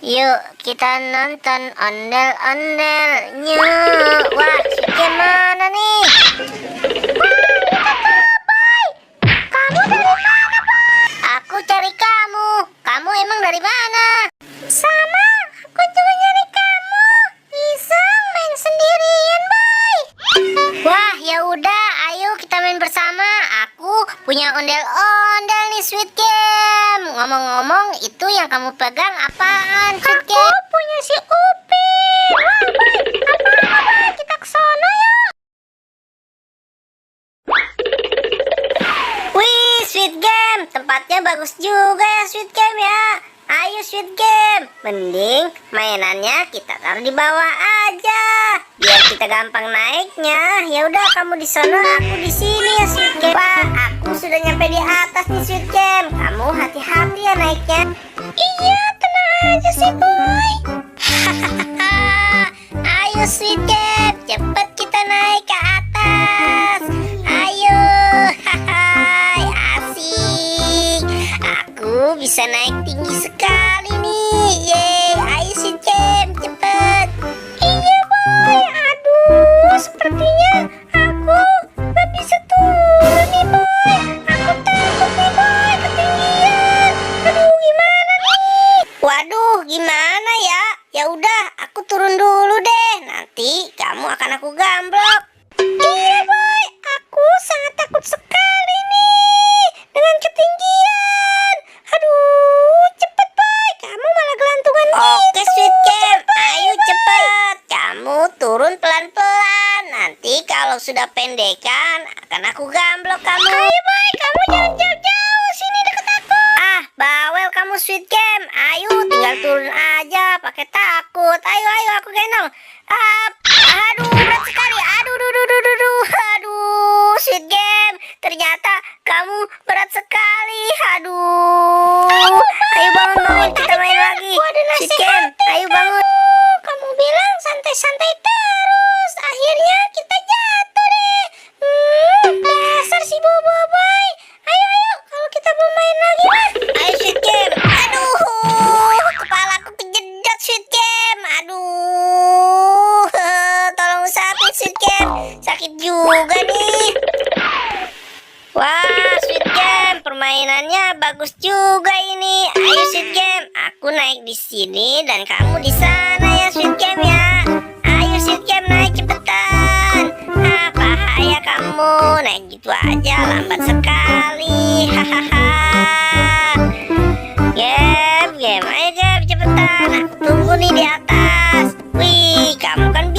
Yuk kita nonton ondel-ondelnya. Wah, si Ken mana nih? Kamu dari mana, Boy? Aku cari kamu. Kamu emang dari mana? Sama, aku juga nyari kamu. Iseng main sendirian, Boy. Wah, ya udah, ayo kita main bersama. Aku punya ondel-ondel nih, Sweet Game. Ngomong-ngomong, itu yang kamu pegang apaan, Sweet Game? Aku punya si Upin. Wah, Boy, apa kita ke sono yuk. Wih, Sweet Game, tempatnya bagus juga ya, Sweet Game ya. Ayo Sweet Game, mending mainannya kita taruh di bawah aja, biar kita gampang naiknya. Ya udah, kamu di sana, aku di sini ya Sweet Game. Wah, aku sudah nyampe di atas nih Sweet Game. Kamu hati-hati ya naiknya. Iya, tenang aja sih Boy. Ayo Sweet Game, cepet kita naik ke atas. Ayo, asik. Aku bisa naik tinggi sekali nih. Yeay, ayo Sweet Game, cepet. Iya Boy, aduh, sepertinya aku gak bisa turun nih Boy. Aku takut nih Boy, ketinggian. Aduh, gimana nih? Waduh, gimana ya? Ya udah, aku turun dulu deh. Nanti kamu akan aku gamblok. Iya Boy, aku sangat takut sekali nih dengan ketinggian. Aduh, cepet Boy, kamu malah gelantungan gitu. Oke Sweet Game, ayo cepet. Kamu turun pelan-pelan. Nanti kalau sudah pendekan, akan aku gamblok kamu. Ayo Boy, kamu jangan jauh-jauh, sini deket aku. Ah, bawel kamu Sweet Game. Ayo, tinggal turun aja, pakai takut. Ayo, aku gendong. Aduh, berat sekali. Aduh, Sweet Game. Ternyata kamu berat sekali. Aduh. Ayo bangun, kita main lagi. Sweet Game, ayo bangun. Kamu bilang santai-santai terus. Akhirnya kita jatuh deh. Dasar si Bobo Boy. Ayo, kalau kita mau main lagi mah. Ayo Sweet Game. Aduh, kepalaku kejedot Sweet Game. Aduh, tolong sakit Sweet Game. Sakit juga nih. Wah, Sweet Game, permainannya bagus juga ini. Ayo Sweet Game, aku naik di sini dan kamu di sana ya Sweet Game ya. Ayo Sweet Game, naik cepetan. Bahaya kamu naik gitu aja, lambat sekali. Hahaha. Game, ayo Game cepetan. Aku tunggu nih di atas. Wih, kamu kan